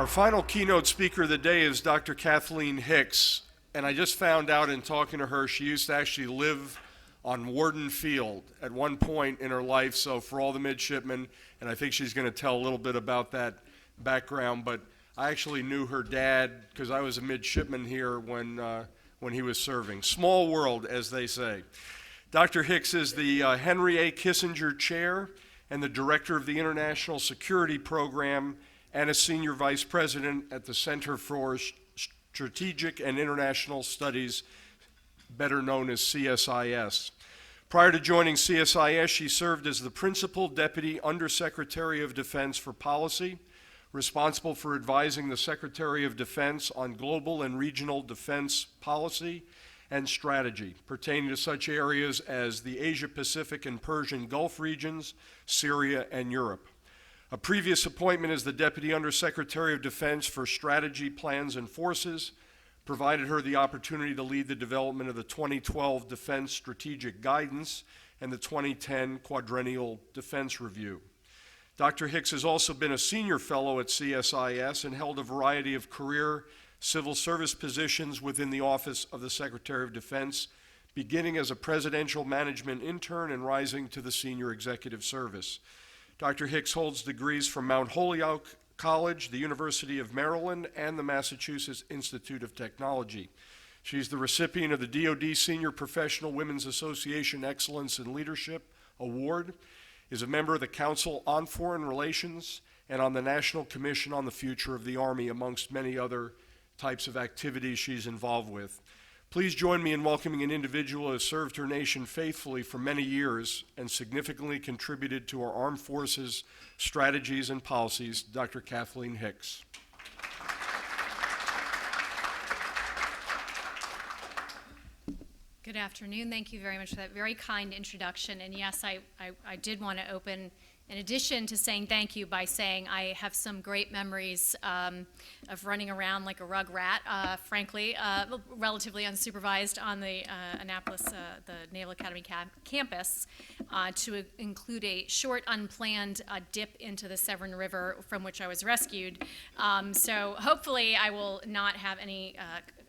Our final keynote speaker of the day is Dr. Kathleen Hicks, and I just found out in talking to her she used to actually live on Warden Field at one point in her life, so for all the midshipmen, and I think she's going to tell a little bit about that background, but I actually knew her dad because I was a midshipman here when he was serving. Small world, as they say. Dr. Hicks is the Henry A. Kissinger Chair and the Director of the International Security Program and a Senior Vice President at the Center for Strategic and International Studies, better known as CSIS. Prior to joining CSIS, she served as the Principal Deputy Undersecretary of Defense for Policy, responsible for advising the Secretary of Defense on global and regional defense policy and strategy pertaining to such areas as the Asia-Pacific and Persian Gulf regions, Syria, and Europe. A previous appointment as the Deputy Undersecretary of Defense for Strategy, Plans, and Forces provided her the opportunity to lead the development of the 2012 Defense Strategic Guidance and the 2010 Quadrennial Defense Review. Dr. Hicks has also been a senior fellow at CSIS and held a variety of career civil service positions within the Office of the Secretary of Defense, beginning as a presidential management intern and rising to the senior executive service. Dr. Hicks holds degrees from Mount Holyoke College, the University of Maryland, and the Massachusetts Institute of Technology. She's the recipient of the DoD Senior Professional Women's Association Excellence in Leadership Award, is a member of the Council on Foreign Relations, and on the National Commission on the Future of the Army, amongst many other types of activities she's involved with. Please join me in welcoming an individual who has served her nation faithfully for many years and significantly contributed to our armed forces strategies and policies, Dr. Kathleen Hicks. Good afternoon. Thank you very much for that very kind introduction. And yes, I did want to open, in addition to saying thank you, by saying I have some great memories of running around like a rug rat, frankly, relatively unsupervised on the Annapolis, the Naval Academy campus, to include a short, unplanned dip into the Severn River from which I was rescued. So hopefully I will not have any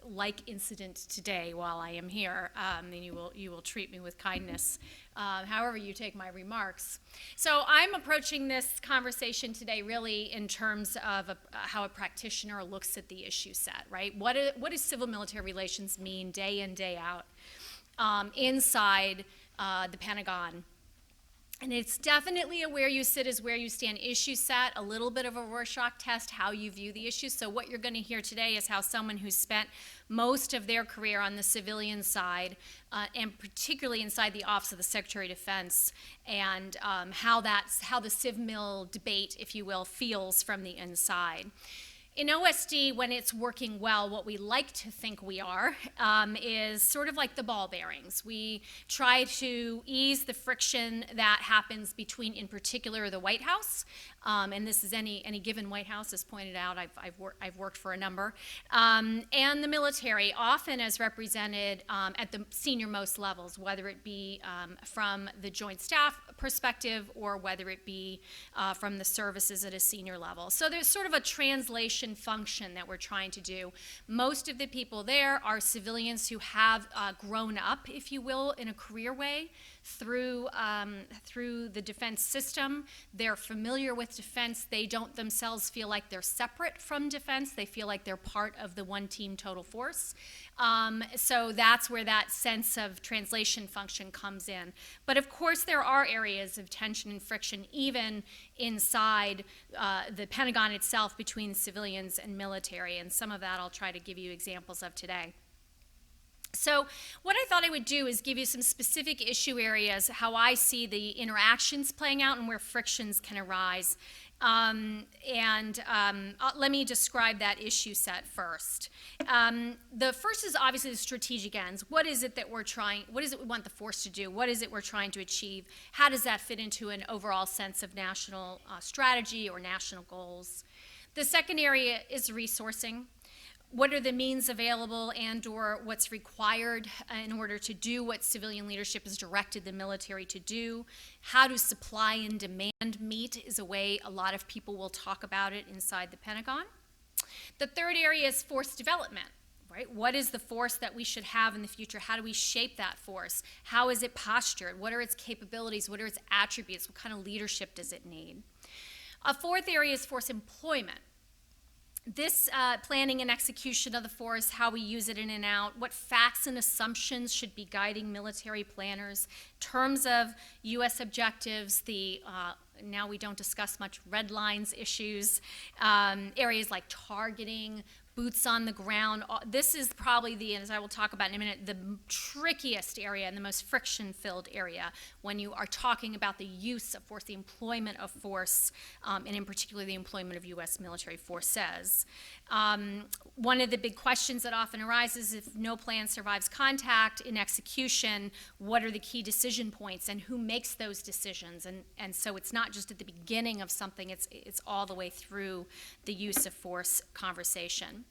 like incident today while I am here, and you will treat me with kindness, however you take my remarks. So I'm approaching this conversation today really in terms of how a practitioner looks at the issue set, right? What does civil-military relations mean day in, day out inside the Pentagon? And it's definitely a where you sit is where you stand issue set, a little bit of a Rorschach test, how you view the issue. So what you're going to hear today is how someone who's spent most of their career on the civilian side, and particularly inside the Office of the Secretary of Defense, and how the civ-mil debate, if you will, feels from the inside. In OSD, when it's working well, what we like to think we are is sort of like the ball bearings. We try to ease the friction that happens between, in particular, the White House, and this is any given White House, as pointed out. I've worked for a number, and the military, often as represented at the senior-most levels, whether it be from the Joint Staff perspective or whether it be from the services at a senior level. So there's sort of a translation function that we're trying to do. Most of the people there are civilians who have grown up, if you will, in a career way through the defense system. They're familiar with defense. They don't themselves feel like they're separate from defense. They feel like they're part of the one team total force. So that's where that sense of translation function comes in. But of course there are areas of tension and friction even inside the Pentagon itself between civilians and military, and some of that I'll try to give you examples of today. So what I thought I would do is give you some specific issue areas, how I see the interactions playing out and where frictions can arise. Let me describe that issue set first. The first is obviously the strategic ends. What is it that what is it we want the force to do? What is it we're trying to achieve? How does that fit into an overall sense of national strategy or national goals? The second area is resourcing. What are the means available and or what's required in order to do what civilian leadership has directed the military to do? How do supply and demand meet is a way a lot of people will talk about it inside the Pentagon. The third area is force development. Right? What is the force that we should have in the future? How do we shape that force? How is it postured? What are its capabilities? What are its attributes? What kind of leadership does it need? A fourth area is force employment. This planning and execution of the force, how we use it in and out, what facts and assumptions should be guiding military planners, terms of U.S. objectives, now we don't discuss much red lines issues, areas like targeting, boots on the ground. This is probably as I will talk about in a minute, the trickiest area and the most friction-filled area when you are talking about the use of force, the employment of force, and in particular the employment of U.S. military forces. One of the big questions that often arises, if no plan survives contact in execution, what are the key decision points and who makes those decisions? And so it's not just at the beginning of something, it's all the way through the use of force conversation.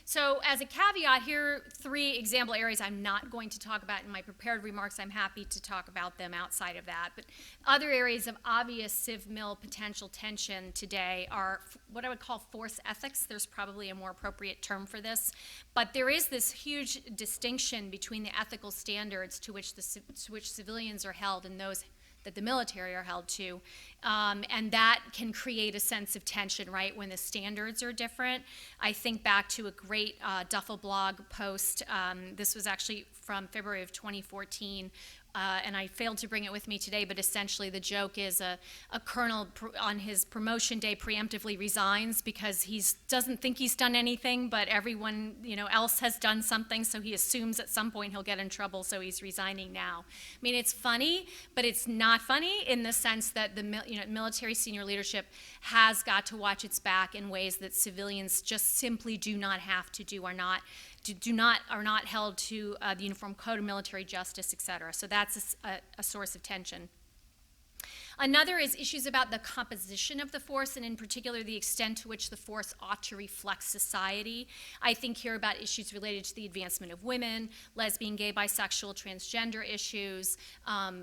So as a caveat, here are 3 example areas I'm not going to talk about in my prepared remarks. I'm happy to talk about them outside of that. But other areas of obvious civ-mil potential tension today are what I would call force ethics. There's probably a more appropriate term for this. But there is this huge distinction between the ethical standards to which civilians are held and those that the military are held to, and that can create a sense of tension, right, when the standards are different. I think back to a great Duffel blog post. This was actually from February of 2014, and I failed to bring it with me today, but essentially the joke is a colonel on his promotion day preemptively resigns because he doesn't think he's done anything, but everyone else has done something, so he assumes at some point he'll get in trouble, so he's resigning now. I mean, it's funny, but it's not funny in the sense that the military senior leadership has got to watch its back in ways that civilians just simply do not have to do, are not held to the Uniform Code of Military Justice, et cetera. So that's a source of tension. Another is issues about the composition of the force, and in particular the extent to which the force ought to reflect society. I think here about issues related to the advancement of women, lesbian, gay, bisexual, transgender issues,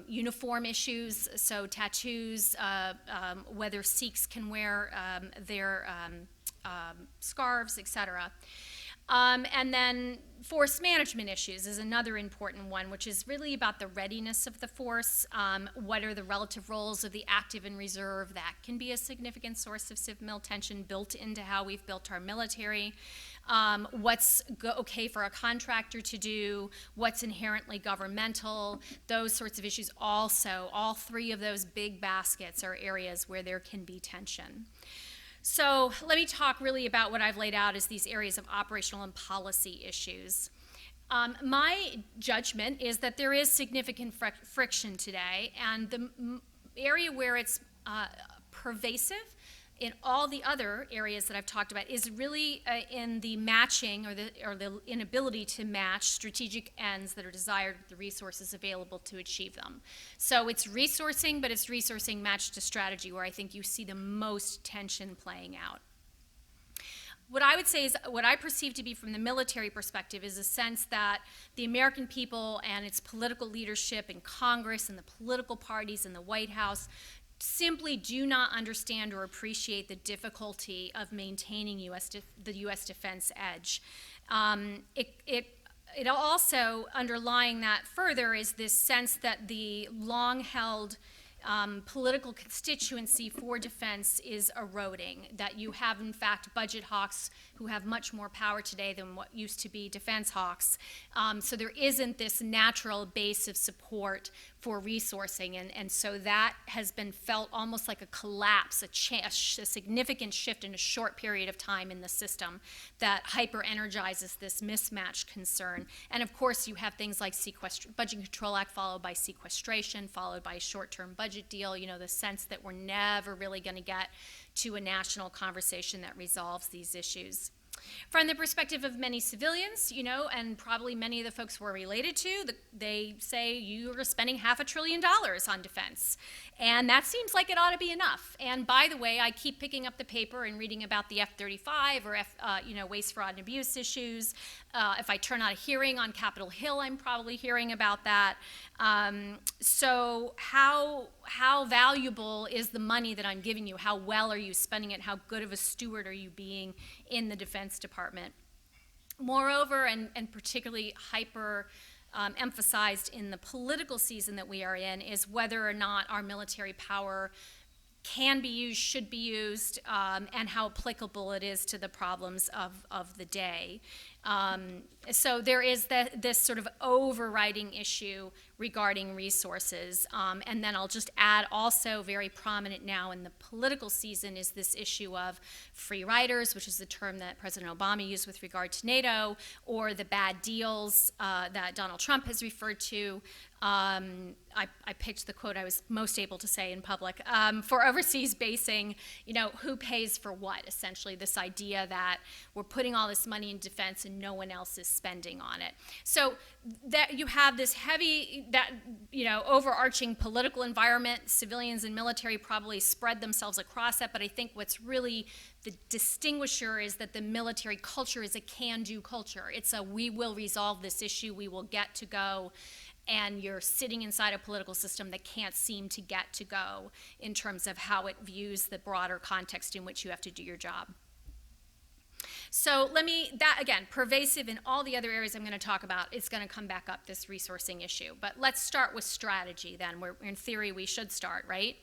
uniform issues, so tattoos, whether Sikhs can wear their scarves, et cetera. And then force management issues is another important one, which is really about the readiness of the force. What are the relative roles of the active and reserve? That can be a significant source of civ-mil tension built into how we've built our military. What's okay for a contractor to do? What's inherently governmental? Those sorts of issues also. All 3 of those big baskets are areas where there can be tension. So let me talk really about what I've laid out as these areas of operational and policy issues. My judgment is that there is significant friction today, and the area where it's pervasive in all the other areas that I've talked about is really in the matching or the inability to match strategic ends that are desired with the resources available to achieve them. So it's resourcing, but it's resourcing matched to strategy where I think you see the most tension playing out. What I would say is, what I perceive to be from the military perspective is a sense that the American people and its political leadership in Congress and the political parties in the White House simply do not understand or appreciate the difficulty of maintaining the U.S. defense edge. It also, underlying that further, is this sense that the long-held political constituency for defense is eroding, that you have, in fact, budget hawks who have much more power today than what used to be defense hawks. So there isn't this natural base of support for resourcing, and so that has been felt almost like a collapse, a significant shift in a short period of time in the system that hyper-energizes this mismatch concern. And of course, you have things like Budget Control Act followed by sequestration, followed by a short-term budget deal, the sense that we're never really going to get to a national conversation that resolves these issues. From the perspective of many civilians, and probably many of the folks we're related to, they say you're spending $500 billion on defense. And that seems like it ought to be enough. And by the way, I keep picking up the paper and reading about the F-35 or waste, fraud, and abuse issues. If I turn on a hearing on Capitol Hill, I'm probably hearing about that. So how how valuable is the money that I'm giving you? How well are you spending it? How good of a steward are you being in the Defense Department? Moreover, and particularly emphasized in the political season that we are in, is whether or not our military power can be used, should be used, and how applicable it is to the problems of the day. So there is this sort of overriding issue regarding resources. And then I'll just add, also very prominent now in the political season, is this issue of free riders, which is the term that President Obama used with regard to NATO, or the bad deals that Donald Trump has referred to. I picked the quote I was most able to say in public. For overseas basing, who pays for what, essentially, this idea that we're putting all this money in defense and no one else is spending on it. So that you have this heavy, overarching political environment. Civilians and military probably spread themselves across that, but I think what's really the distinguisher is that the military culture is a can-do culture. It's a, we will resolve this issue, we will get to go. And you're sitting inside a political system that can't seem to get to go in terms of how it views the broader context in which you have to do your job. So that again, pervasive in all the other areas I'm going to talk about, it's going to come back up, this resourcing issue. But let's start with strategy then, where in theory we should start, right?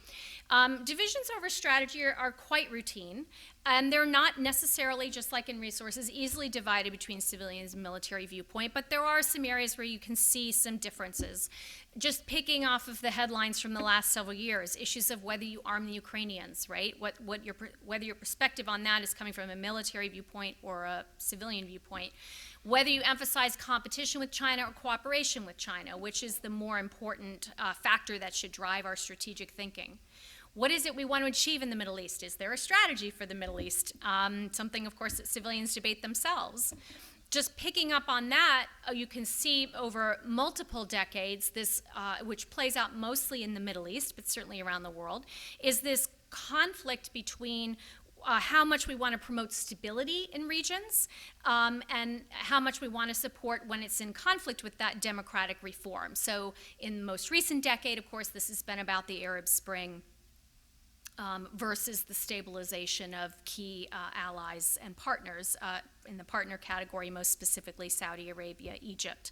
Divisions over strategy are quite routine, and they're not necessarily, just like in resources, easily divided between civilians and military viewpoint, but there are some areas where you can see some differences. Just picking off of the headlines from the last several years, issues of whether you arm the Ukrainians, right? Whether your perspective on that is coming from a military viewpoint or a civilian viewpoint. Whether you emphasize competition with China or cooperation with China, which is the more important factor that should drive our strategic thinking. What is it we want to achieve in the Middle East? Is there a strategy for the Middle East? Something, of course, that civilians debate themselves. Just picking up on that, you can see over multiple decades, this, which plays out mostly in the Middle East, but certainly around the world, is this conflict between how much we want to promote stability in regions and how much we want to support when it's in conflict with that democratic reform. So in the most recent decade, of course, this has been about the Arab Spring versus the stabilization of key allies and partners in the partner category, most specifically Saudi Arabia, Egypt.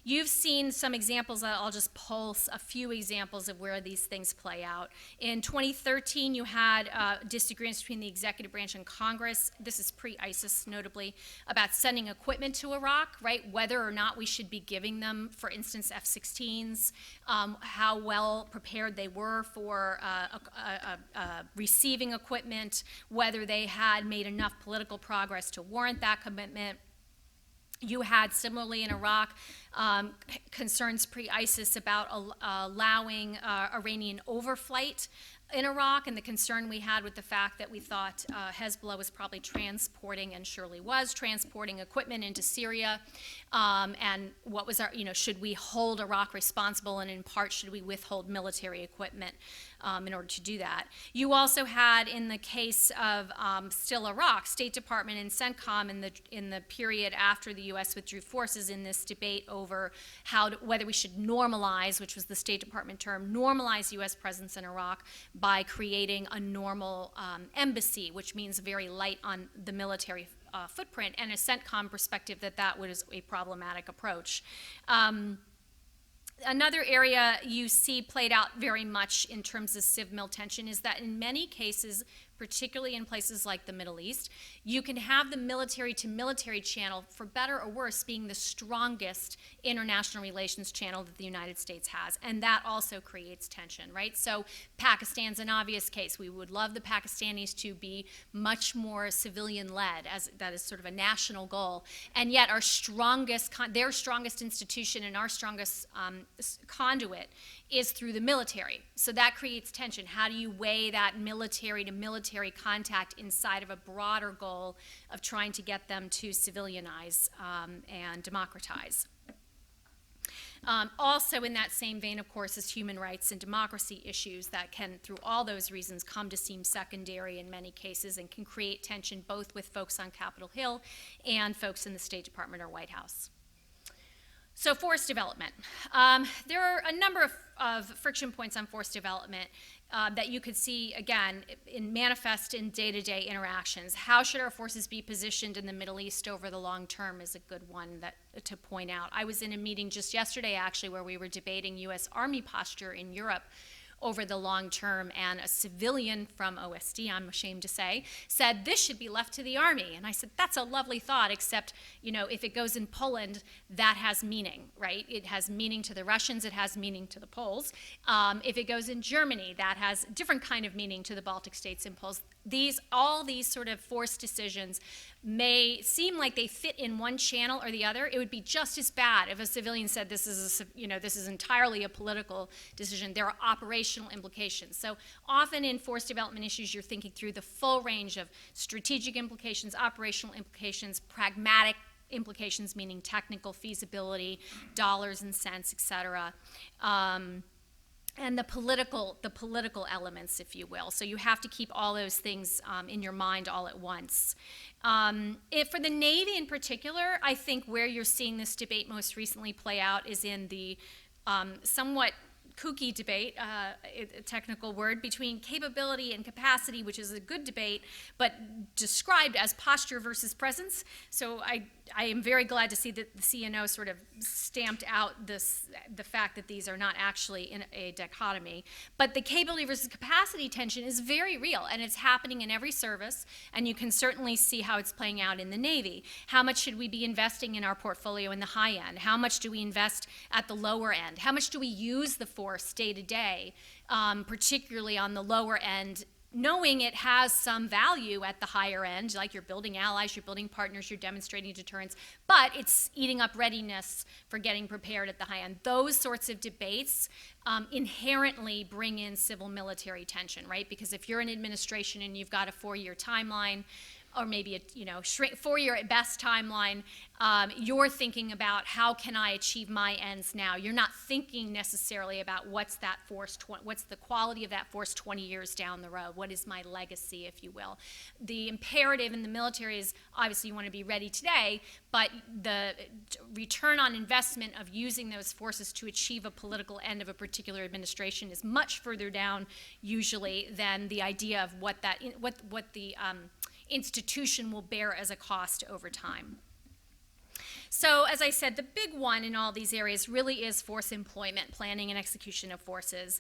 You've seen some examples. I'll just pulse a few examples of where these things play out. In 2013, you had disagreements between the executive branch and Congress. This is pre-ISIS, notably, about sending equipment to Iraq, right? Whether or not we should be giving them, for instance, F-16s, how well prepared they were for receiving equipment, whether they had made enough political progress to warrant that commitment. You had, similarly in Iraq, concerns pre-ISIS about allowing Iranian overflight in Iraq, and the concern we had with the fact that we thought Hezbollah was probably transporting, and surely was, transporting equipment into Syria, and what was our, should we hold Iraq responsible, and in part, should we withhold military equipment in order to do that? You also had, in the case of still Iraq, State Department and CENTCOM in the period after the U.S. withdrew forces, in this debate over whether we should normalize, which was the State Department term, normalize U.S. presence in Iraq by creating a normal embassy, which means very light on the military footprint, and a CENTCOM perspective that was a problematic approach. Another area you see played out very much in terms of civ-mil tension is that in many cases, particularly in places like the Middle East, you can have the military-to-military channel, for better or worse, being the strongest international relations channel that the United States has, and that also creates tension, right? So Pakistan's an obvious case. We would love the Pakistanis to be much more civilian-led, as that is sort of a national goal, and yet their strongest institution and our strongest conduit is through the military. So that creates tension. How do you weigh that military-to-military contact inside of a broader goal of trying to get them to civilianize and democratize? Also in that same vein, of course, is human rights and democracy issues that can, through all those reasons, come to seem secondary in many cases and can create tension both with folks on Capitol Hill and folks in the State Department or White House. So force development. There are a number of friction points on force development that you could see, again, manifest in day-to-day interactions. How should our forces be positioned in the Middle East over the long term is a good one to point out. I was in a meeting just yesterday, actually, where we were debating U.S. Army posture in Europe over the long term, and a civilian from OSD, I'm ashamed to say, said this should be left to the Army. And I said, that's a lovely thought, except, if it goes in Poland, that has meaning, right? It has meaning to the Russians, it has meaning to the Poles. If it goes in Germany, that has a different kind of meaning to the Baltic states and Poles. All these sort of force decisions may seem like they fit in one channel or the other. It would be just as bad if a civilian said this is entirely a political decision. There are operational implications. So often in force development issues, you're thinking through the full range of strategic implications, operational implications, pragmatic implications, meaning technical feasibility, dollars and cents, et cetera. And the political elements, if you will. So you have to keep all those things in your mind all at once. For the Navy in particular, I think where you're seeing this debate most recently play out is in the somewhat kooky debate, a technical word, between capability and capacity, which is a good debate, but described as posture versus presence. So I am very glad to see that the CNO sort of stamped out the fact that these are not actually in a dichotomy. But the capability versus capacity tension is very real, and it's happening in every service, and you can certainly see how it's playing out in the Navy. How much should we be investing in our portfolio in the high end? How much do we invest at the lower end? How much do we use the force day to day, particularly on the lower end, knowing it has some value at the higher end, like you're building allies, you're building partners, you're demonstrating deterrence, but it's eating up readiness for getting prepared at the high end. Those sorts of debates inherently bring in civil-military tension, right? Because if you're an administration and you've got a 4-year timeline, or maybe a 4-year at best timeline, you're thinking about how can I achieve my ends now. You're not thinking necessarily about what's the quality of that force 20 years down the road. What is my legacy, if you will? The imperative in the military is obviously you want to be ready today, but the return on investment of using those forces to achieve a political end of a particular administration is much further down usually than the idea of what the institution will bear as a cost over time. So as I said, the big one in all these areas really is force employment, planning and execution of forces.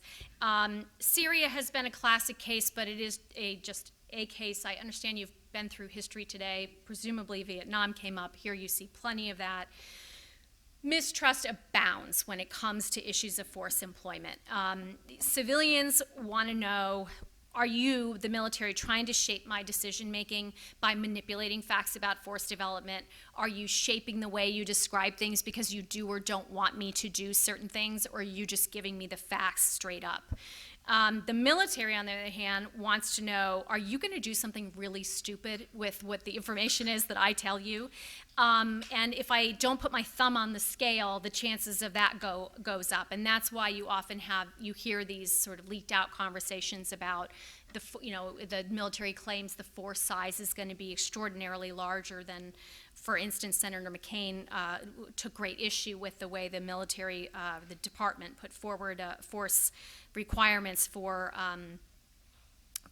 Syria has been a classic case, but it is just a case. I understand you've been through history today. Presumably Vietnam came up. Here you see plenty of that. Mistrust abounds when it comes to issues of force employment. Civilians want to know, are you, the military, trying to shape my decision-making by manipulating facts about force development? Are you shaping the way you describe things because you do or don't want me to do certain things, or are you just giving me the facts straight up? The military, on the other hand, wants to know, are you going to do something really stupid with what the information is that I tell you? And if I don't put my thumb on the scale, the chances of that goes up. And that's why you often hear these sort of leaked out conversations about the military claims the force size is going to be extraordinarily larger than, for instance, Senator McCain took great issue with the way the military, the department put forward force requirements for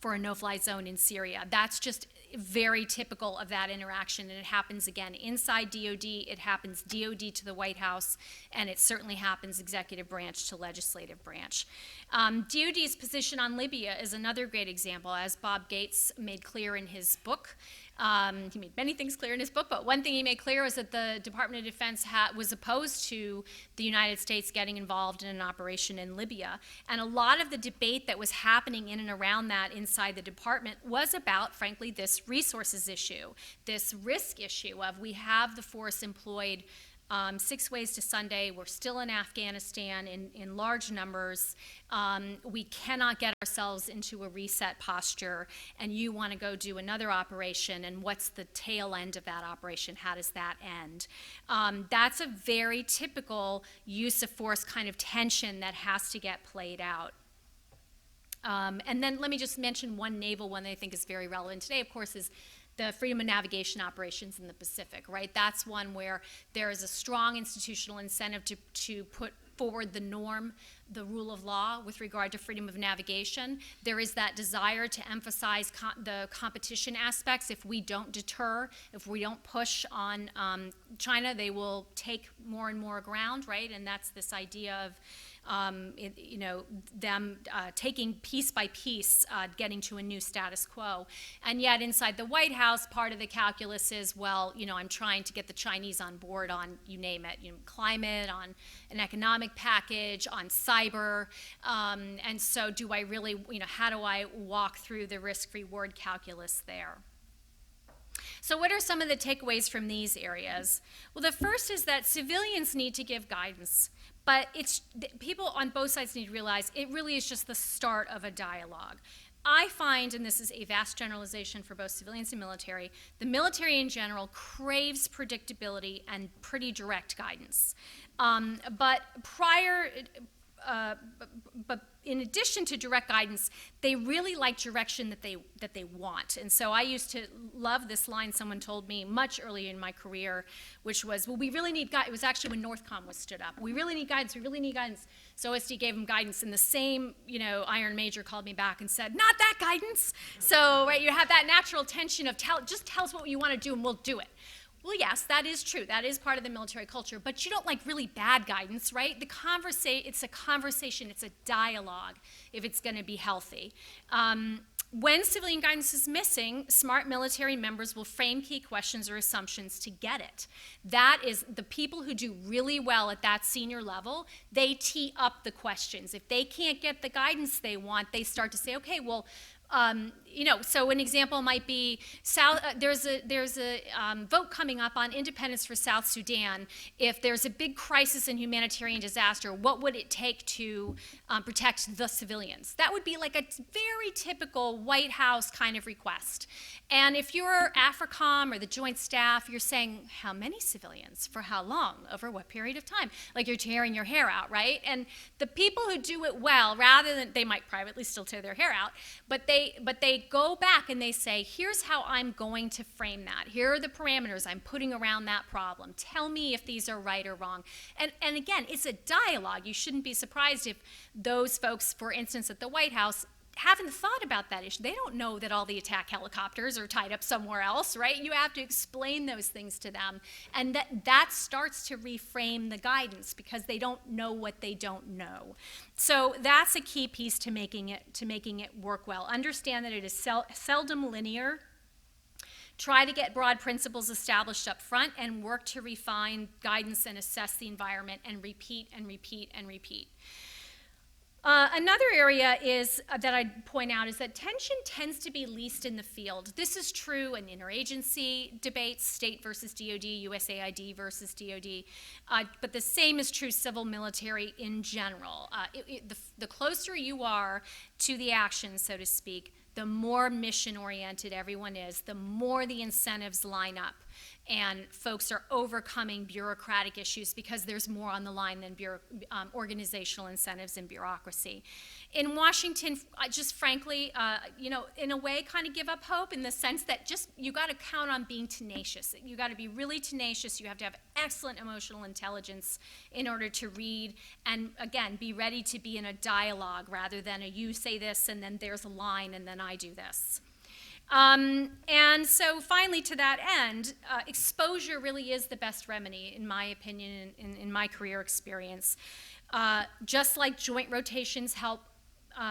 a no-fly zone in Syria. That's just very typical of that interaction, and it happens again inside DOD, it happens DOD to the White House, and it certainly happens executive branch to legislative branch. DOD's position on Libya is another great example, as Bob Gates made clear in his book. He made many things clear in his book, but one thing he made clear was that the Department of Defense was opposed to the United States getting involved in an operation in Libya. And a lot of the debate that was happening in and around that inside the department was about, frankly, this resources issue, this risk issue of we have the force employed 6 ways to Sunday. We're still in Afghanistan in large numbers. We cannot get ourselves into a reset posture, and you want to go do another operation, and what's the tail end of that operation? How does that end? That's a very typical use of force kind of tension that has to get played out. And then let me just mention one naval one that I think is very relevant today, of course, is the freedom of navigation operations in the Pacific, right? That's one where there is a strong institutional incentive to put forward the norm, the rule of law with regard to freedom of navigation. There is that desire to emphasize the competition aspects. If we don't deter, if we don't push on China, they will take more and more ground, right? And that's this idea of them taking piece by piece, getting to a new status quo. And yet inside the White House, part of the calculus is, well, I'm trying to get the Chinese on board on, you name it, climate, on an economic package, on cyber. And so do I really, how do I walk through the risk-reward calculus there? So what are some of the takeaways from these areas? Well, the first is that civilians need to give guidance. But people on both sides need to realize it really is just the start of a dialogue. I find, and this is a vast generalization for both civilians and military, the military in general craves predictability and pretty direct guidance. But in addition to direct guidance, they really like direction that they want. And so I used to love this line someone told me much earlier in my career, which was, well, we really need guidance. It was actually when Northcom was stood up. We really need guidance. We really need guidance. So OSD gave them guidance, and the same, Iron Major called me back and said, not that guidance. So, right, you have that natural tension of just tell us what you want to do and we'll do it. Well, yes, that is true. That is part of the military culture. But you don't like really bad guidance, right? It's a conversation. It's a dialogue if it's going to be healthy. When civilian guidance is missing, smart military members will frame key questions or assumptions to get it. That is, the people who do really well at that senior level, they tee up the questions. If they can't get the guidance they want, they start to say, okay, well, so an example might be there's a vote coming up on independence for South Sudan. If there's a big crisis and humanitarian disaster, what would it take to protect the civilians? That would be like a very typical White House kind of request. And if you're AFRICOM or the Joint Staff, you're saying, how many civilians? For how long? Over what period of time? Like you're tearing your hair out, right? And the people who do it well, rather than, they might privately still tear their hair out, but they go back and they say, here's how I'm going to frame that. Here are the parameters I'm putting around that problem. Tell me if these are right or wrong. And again, it's a dialogue. You shouldn't be surprised if those folks, for instance, at the White House, haven't thought about that issue. They don't know that all the attack helicopters are tied up somewhere else, right? You have to explain those things to them. And that starts to reframe the guidance because they don't know what they don't know. So that's a key piece to making it work well. Understand that it is seldom linear. Try to get broad principles established up front and work to refine guidance and assess the environment and repeat and repeat and repeat. Another area that I'd point out is that tension tends to be least in the field. This is true in interagency debates, state versus DOD, USAID versus DOD, but the same is true civil military in general. The closer you are to the action, so to speak, the more mission-oriented everyone is, the more the incentives line up. And folks are overcoming bureaucratic issues because there's more on the line than organizational incentives and bureaucracy. In Washington, just frankly, in a way, kind of give up hope in the sense that just you got to count on being tenacious. You got to be really tenacious. You have to have excellent emotional intelligence in order to read, and again, be ready to be in a dialogue rather than a you say this and then there's a line and then I do this. And so finally, to that end, exposure really is the best remedy, in my opinion, in my career experience. Just like joint rotations help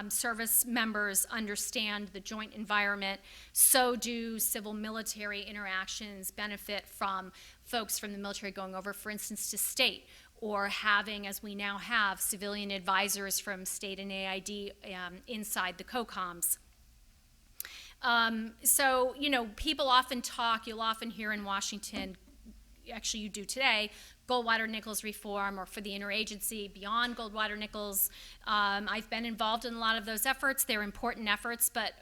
service members understand the joint environment, so do civil-military interactions benefit from folks from the military going over, for instance, to state, or having, as we now have, civilian advisors from state and AID inside the COCOMs. So, people often talk, you'll often hear in Washington, actually you do today, Goldwater-Nichols reform, or for the interagency beyond Goldwater-Nichols. I've been involved in a lot of those efforts. They're important efforts, but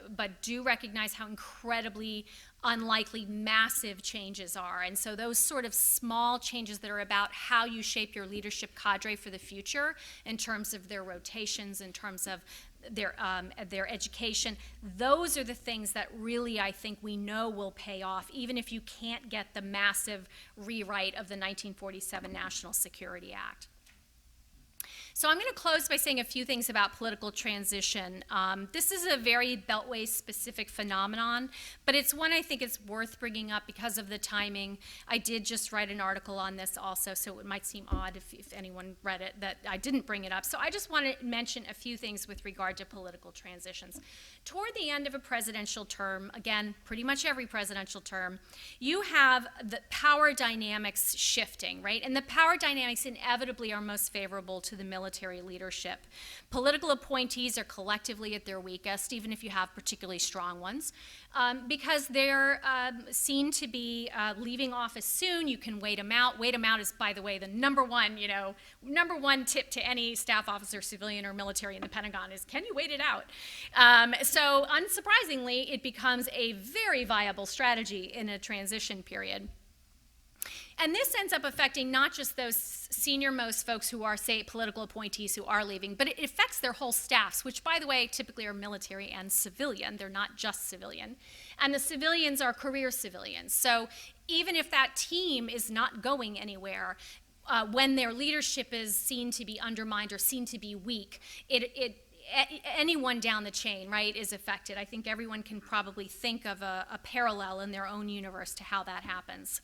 do recognize how incredibly unlikely massive changes are. And so those sort of small changes that are about how you shape your leadership cadre for the future in terms of their rotations, in terms of their education. Those are the things that really, I think, we know will pay off, even if you can't get the massive rewrite of the 1947 National Security Act. So I'm going to close by saying a few things about political transition. This is a very Beltway-specific phenomenon, but it's one I think it's worth bringing up because of the timing. I did just write an article on this also, so it might seem odd if anyone read it that I didn't bring it up. So I just want to mention a few things with regard to political transitions. Toward the end of a presidential term, again, pretty much every presidential term, you have the power dynamics shifting, right? And the power dynamics inevitably are most favorable to the military leadership. Political appointees are collectively at their weakest, even if you have particularly strong ones, because they're seen to be leaving office soon. You can wait them out. Wait them out is, by the way, the number one tip to any staff officer, civilian or military in the Pentagon is, can you wait it out? So unsurprisingly, it becomes a very viable strategy in a transition period. And this ends up affecting not just those senior-most folks who are, say, political appointees who are leaving, but it affects their whole staffs, which, by the way, typically are military and civilian. They're not just civilian. And the civilians are career civilians. So even if that team is not going anywhere, when their leadership is seen to be undermined or seen to be weak, anyone down the chain, right, is affected. I think everyone can probably think of a parallel in their own universe to how that happens.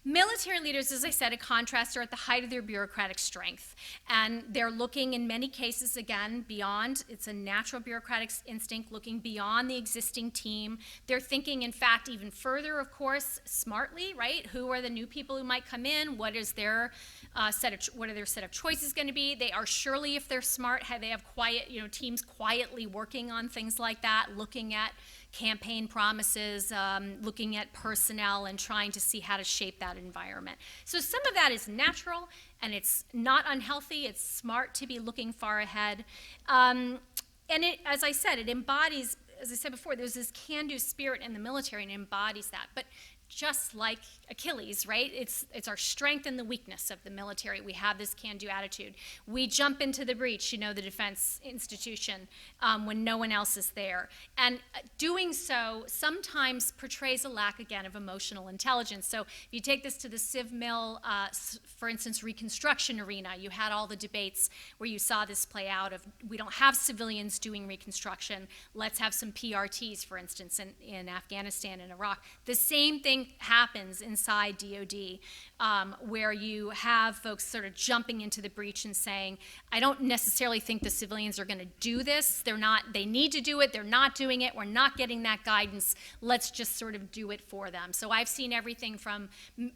Military leaders, as I said, in contrast, are at the height of their bureaucratic strength. And they're looking, in many cases, again, beyond. It's a natural bureaucratic instinct, looking beyond the existing team. They're thinking, in fact, even further, of course, smartly, right? Who are the new people who might come in? What are their set of choices going to be? They are surely, if they're smart, they have teams quietly working on things like that, looking at campaign promises, looking at personnel and trying to see how to shape that environment. So some of that is natural and it's not unhealthy. It's smart to be looking far ahead. And it, as I said, it embodies, as I said before, there's this can-do spirit in the military and it embodies that. But just like Achilles, right? It's our strength and the weakness of the military. We have this can-do attitude. We jump into the breach, the defense institution, when no one else is there. And doing so sometimes portrays a lack, again, of emotional intelligence. So if you take this to the civ mil, for instance, Reconstruction arena, you had all the debates where you saw this play out of, we don't have civilians doing Reconstruction. Let's have some PRTs, for instance, in Afghanistan and Iraq. The same thing happens inside DOD, where you have folks sort of jumping into the breach and saying, I don't necessarily think the civilians are going to do this. They need to do it. They're not doing it. We're not getting that guidance. Let's just sort of do it for them. So I've seen everything from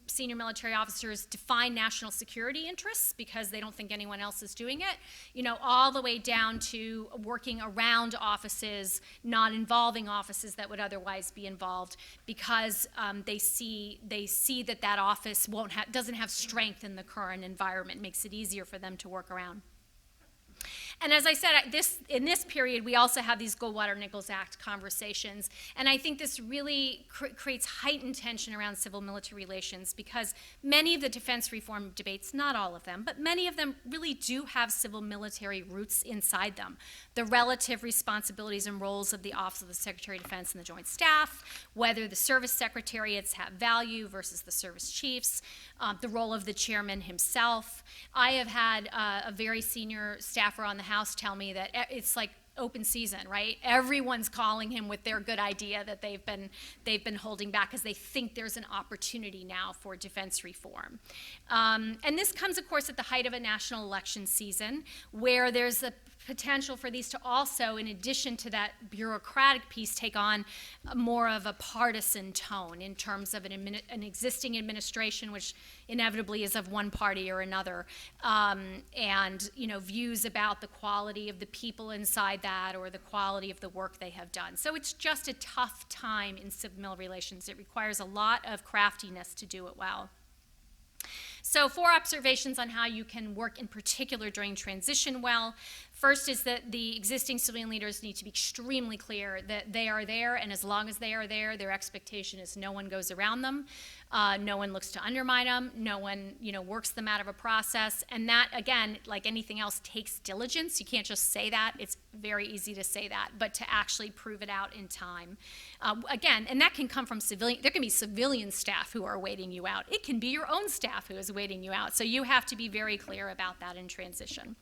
senior military officers define national security interests because they don't think anyone else is doing it, all the way down to working around offices, not involving offices that would otherwise be involved because they see that office doesn't have strength in the current environment, makes it easier for them to work around. And as I said, in this period, we also have these Goldwater-Nichols Act conversations. And I think this really creates heightened tension around civil-military relations because many of the defense reform debates, not all of them, but many of them really do have civil-military roots inside them. The relative responsibilities and roles of the Office of the Secretary of Defense and the Joint Staff, whether the service secretariats have value versus the service chiefs, the role of the chairman himself. I have had a very senior staffer on the House tell me that it's like open season, right? Everyone's calling him with their good idea that they've been holding back because they think there's an opportunity now for defense reform. And this comes, of course, at the height of a national election season where there's a potential for these to also, in addition to that bureaucratic piece, take on more of a partisan tone in terms of an existing administration, which inevitably is of one party or another, and views about the quality of the people inside that or the quality of the work they have done. So it's just a tough time in civil-mil relations. It requires a lot of craftiness to do it well. So 4 observations on how you can work in particular during transition well. First is that the existing civilian leaders need to be extremely clear that they are there, and as long as they are there, their expectation is no one goes around them, no one looks to undermine them, no one, works them out of a process, and that, again, like anything else, takes diligence. You can't just say that. It's very easy to say that, but to actually prove it out in time. Again, and that can come from civilian, there can be civilian staff who are waiting you out. It can be your own staff who is waiting you out. So you have to be very clear about that in transition.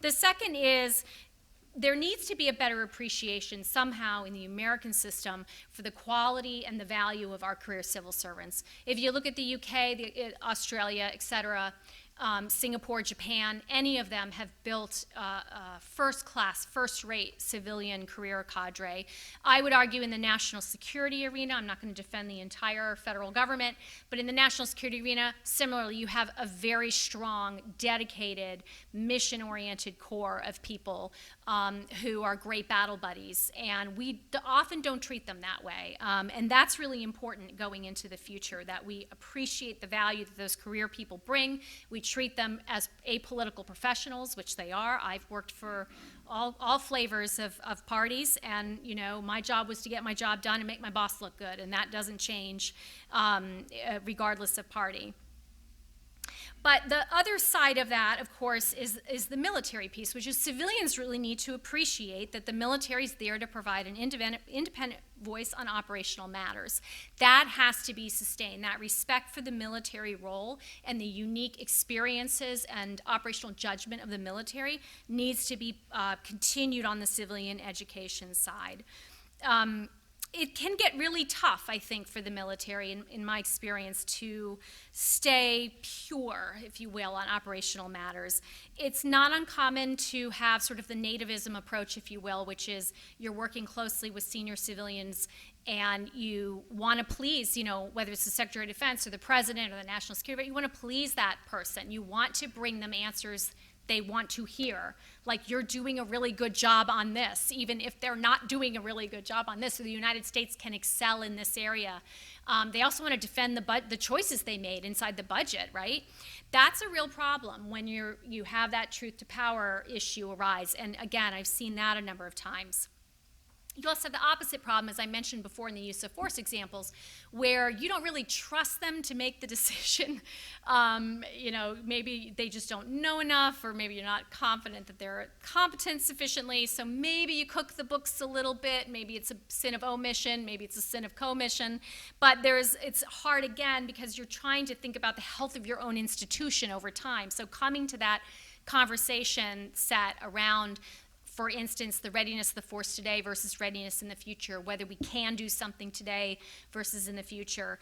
The second is there needs to be a better appreciation somehow in the American system for the quality and the value of our career civil servants. If you look at the UK, Australia, et cetera, Singapore, Japan, any of them have built first-class, first-rate civilian career cadre. I would argue in the national security arena, I'm not going to defend the entire federal government, but in the national security arena, similarly, you have a very strong, dedicated, mission-oriented core of people who are great battle buddies, and we often don't treat them that way. And that's really important going into the future, that we appreciate the value that those career people bring. We treat them as apolitical professionals, which they are. I've worked for all flavors of parties, and my job was to get my job done and make my boss look good, and that doesn't change regardless of party. But the other side of that, of course, is the military piece, which is civilians really need to appreciate that the military is there to provide an independent voice on operational matters. That has to be sustained. That respect for the military role and the unique experiences and operational judgment of the military needs to be continued on the civilian education side. It can get really tough, I think, for the military, in my experience, to stay pure, if you will, on operational matters. It's not uncommon to have sort of the nativism approach, if you will, which is you're working closely with senior civilians and you want to please, whether it's the Secretary of Defense or the President or the National Security, you want to please that person. You want to bring them answers they want to hear, like you're doing a really good job on this, even if they're not doing a really good job on this, so the United States can excel in this area. They also want to defend the choices they made inside the budget, right? That's a real problem when you have that truth to power issue arise, and again, I've seen that a number of times. You also have the opposite problem, as I mentioned before in the use of force examples, where you don't really trust them to make the decision. Maybe they just don't know enough, or maybe you're not confident that they're competent sufficiently, so maybe you cook the books a little bit. Maybe it's a sin of omission, maybe it's a sin of commission, but it's hard again because you're trying to think about the health of your own institution over time. So coming to that conversation set around, for instance, the readiness of the force today versus readiness in the future, whether we can do something today versus in the future.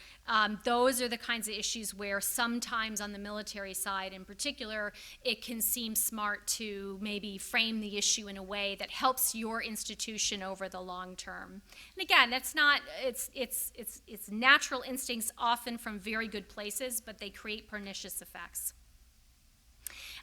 Those are the kinds of issues where sometimes on the military side in particular, it can seem smart to maybe frame the issue in a way that helps your institution over the long term. And again, that's not, it's natural instincts often from very good places, but they create pernicious effects.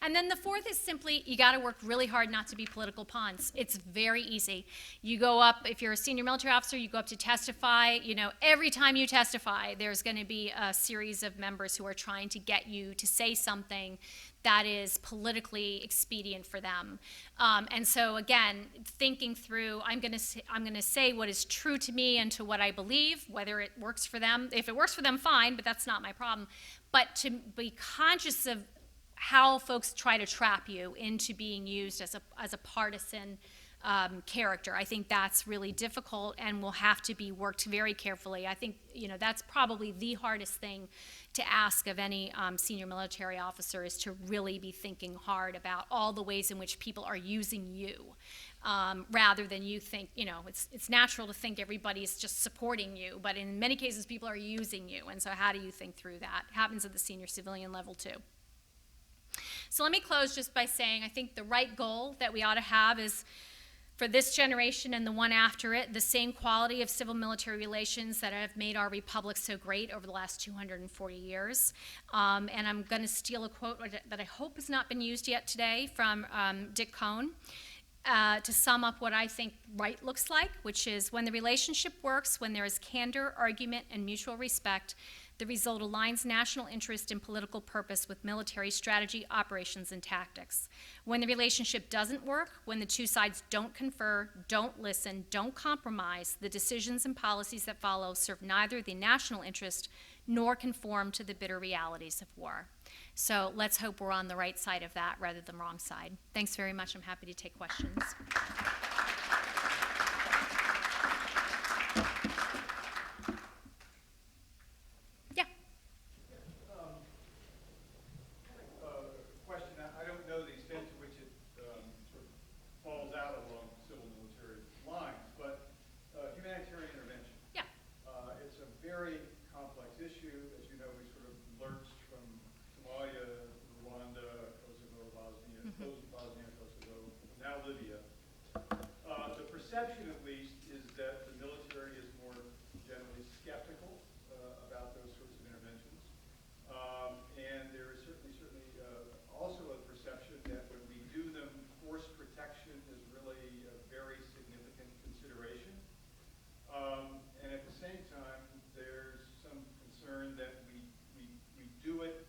And then the fourth is simply, you got to work really hard not to be political pawns. It's very easy. You go up, if you're a senior military officer, you go up to testify. Every time you testify, there's going to be a series of members who are trying to get you to say something that is politically expedient for them. And so again, thinking through, I'm going to say what is true to me and to what I believe, whether it works for them. If it works for them, fine, but that's not my problem. But to be conscious of how folks try to trap you into being used as a partisan character. I think that's really difficult and will have to be worked very carefully. I think that's probably the hardest thing to ask of any senior military officer, is to really be thinking hard about all the ways in which people are using you, rather than you think, it's natural to think everybody's just supporting you, but in many cases people are using you, and so how do you think through that? It happens at the senior civilian level too. So let me close just by saying I think the right goal that we ought to have is, for this generation and the one after it, the same quality of civil-military relations that have made our republic so great over the last 240 years. And I'm going to steal a quote that I hope has not been used yet today from Dick Cohn, to sum up what I think right looks like, which is, when the relationship works, when there is candor, argument, and mutual respect, The result aligns national interest and political purpose with military strategy, operations, and tactics. When the relationship doesn't work, when the two sides don't confer, don't listen, don't compromise, the decisions and policies that follow serve neither the national interest nor conform to the bitter realities of war. So let's hope we're on the right side of that rather than the wrong side. Thanks very much. I'm happy to take questions. Yeah. Question. I don't know the extent to which it sort of falls out along civil military lines, but humanitarian intervention. Yeah. It's a very complex issue. As you know, we sort of lurched from Somalia, Rwanda, Kosovo, Bosnia, Bosnia, Kosovo, now Libya. The perception, at least, is that the military is more generally skeptical about those sorts of interventions. And there is certainly also a perception that when we do them, force protection is really a very significant consideration. And at the same time, there's some concern that we do it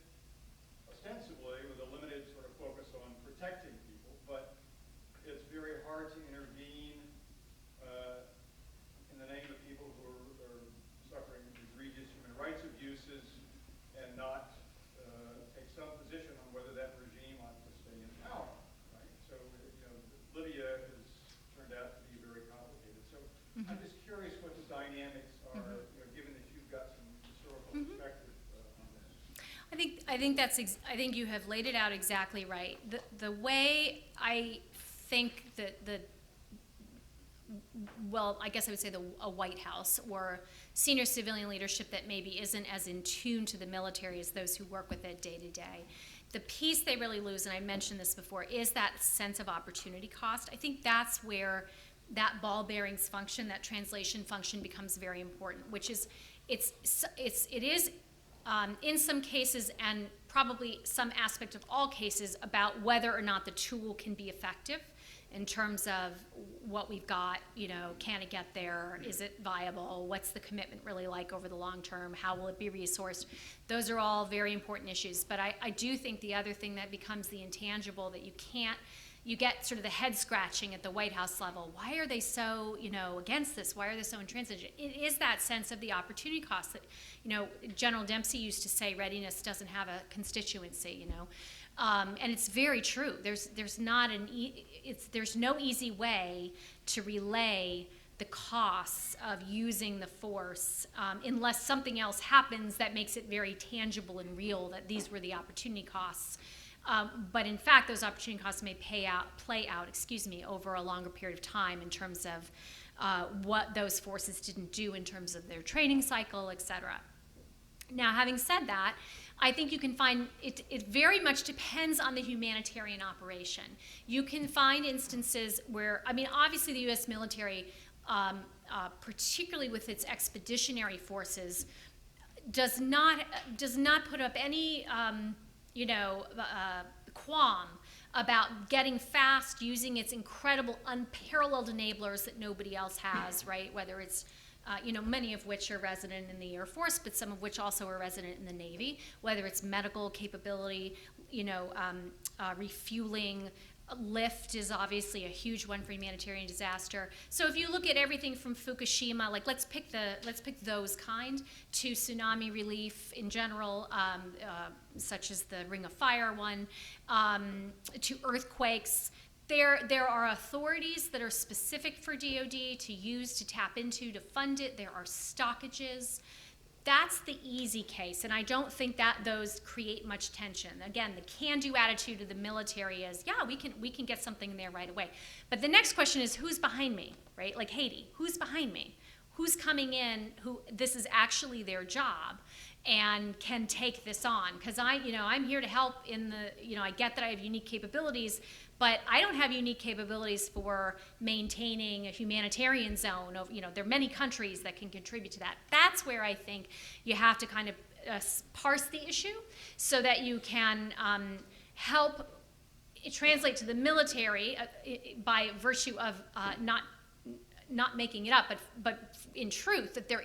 ostensibly with a limited sort of focus on protecting people, but it's very hard to intervene in the name of people who are suffering egregious human rights abuses and not take some position on whether that regime ought to stay in power, right? So, Libya has turned out to be very complicated. So I'm just curious what the dynamics are, given that you've got some historical perspective on this. I think you have laid it out exactly right. The way I think that I guess I would say a White House or senior civilian leadership that maybe isn't as in tune to the military as those who work with it day to day. The piece they really lose, and I mentioned this before, is that sense of opportunity cost. I think that's where that ball bearings function, that translation function becomes very important, which is it is in some cases and probably some aspect of all cases about whether or not the tool can be effective in terms of what we've got, can it get there? Is it viable? What's the commitment really like over the long term? How will it be resourced? Those are all very important issues. But I do think the other thing that becomes the intangible that you get sort of the head scratching at the White House level. Why are they so, against this? Why are they so intransigent? It is that sense of the opportunity cost that, General Dempsey used to say readiness doesn't have a constituency, and it's very true. There's no easy way to relay the costs of using the force unless something else happens that makes it very tangible and real that these were the opportunity costs. But in fact, those opportunity costs may play out, over a longer period of time in terms of what those forces didn't do in terms of their training cycle, et cetera. Now, having said that, I think you can find it very much depends on the humanitarian operation. You can find instances where, obviously the U.S. military, particularly with its expeditionary forces, does not put up any, qualm about getting fast, using its incredible unparalleled enablers that nobody else has, right? Whether it's many of which are resident in the Air Force, but some of which also are resident in the Navy, whether it's medical capability, refueling. Lift is obviously a huge one for humanitarian disaster. So if you look at everything from Fukushima, like let's pick those kind, to tsunami relief in general, such as the Ring of Fire one, to earthquakes. There are authorities that are specific for DoD to use, to tap into, to fund it. There are stockages. That's the easy case, and I don't think that those create much tension. Again, the can-do attitude of the military is, yeah, we can get something in there right away. But the next question is, who's behind me, right? Like Haiti, who's behind me? Who's coming in? Who this is actually their job and can take this on? Because I'm here to help in the, I get that I have unique capabilities, but I don't have unique capabilities for maintaining a humanitarian zone. There are many countries that can contribute to that. That's where I think you have to kind of parse the issue so that you can help translate to the military by virtue of not making it up, but in truth that there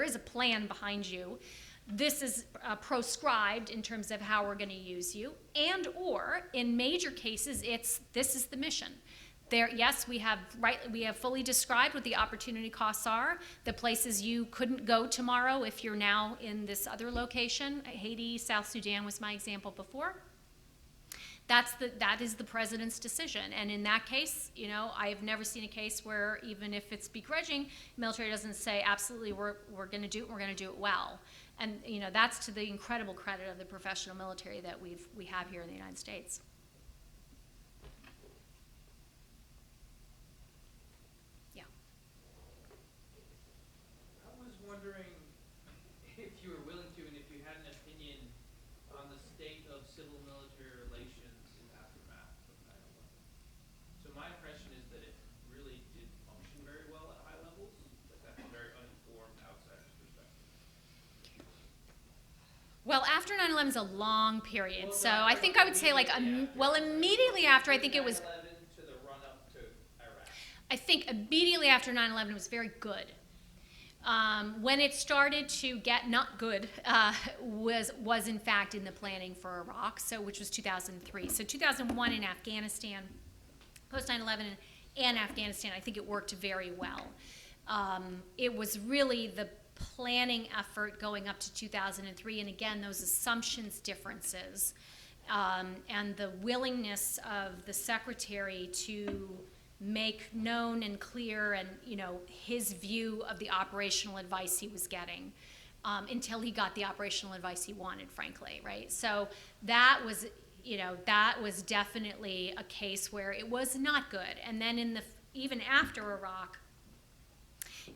is a plan behind you this is proscribed in terms of how we're going to use you, and or in major cases, this is the mission. There, yes, we have fully described what the opportunity costs are, the places you couldn't go tomorrow if you're now in this other location. Haiti, South Sudan was my example before. That is the president's decision. And in that case, I have never seen a case where, even if it's begrudging, military doesn't say, absolutely, we're going to do it, we're going to do it well. And that's to the incredible credit of the professional military that we have here in the United States. Yeah. I was wondering if you were willing to, and if you had an opinion on the state of civil-military relations in aftermath of 9/11. So my impression is that it really did function very well at high levels, but that's a very uninformed outsider's perspective. Well, after 9/11 is a long period, Well, so no, I think I would say immediately after. immediately after, I think it was, 9/11 to the run-up to Iraq. I think immediately after 9/11 was very good. When it started to get not good was in fact in the planning for Iraq, which was 2003. So 2001 in Afghanistan, post 9/11 and Afghanistan, I think it worked very well. It was really the planning effort going up to 2003, and again, those assumptions differences, and the willingness of the secretary to make known and clear and his view of the operational advice he was getting, until he got the operational advice he wanted, frankly, right? So that was definitely a case where it was not good. And then even after Iraq,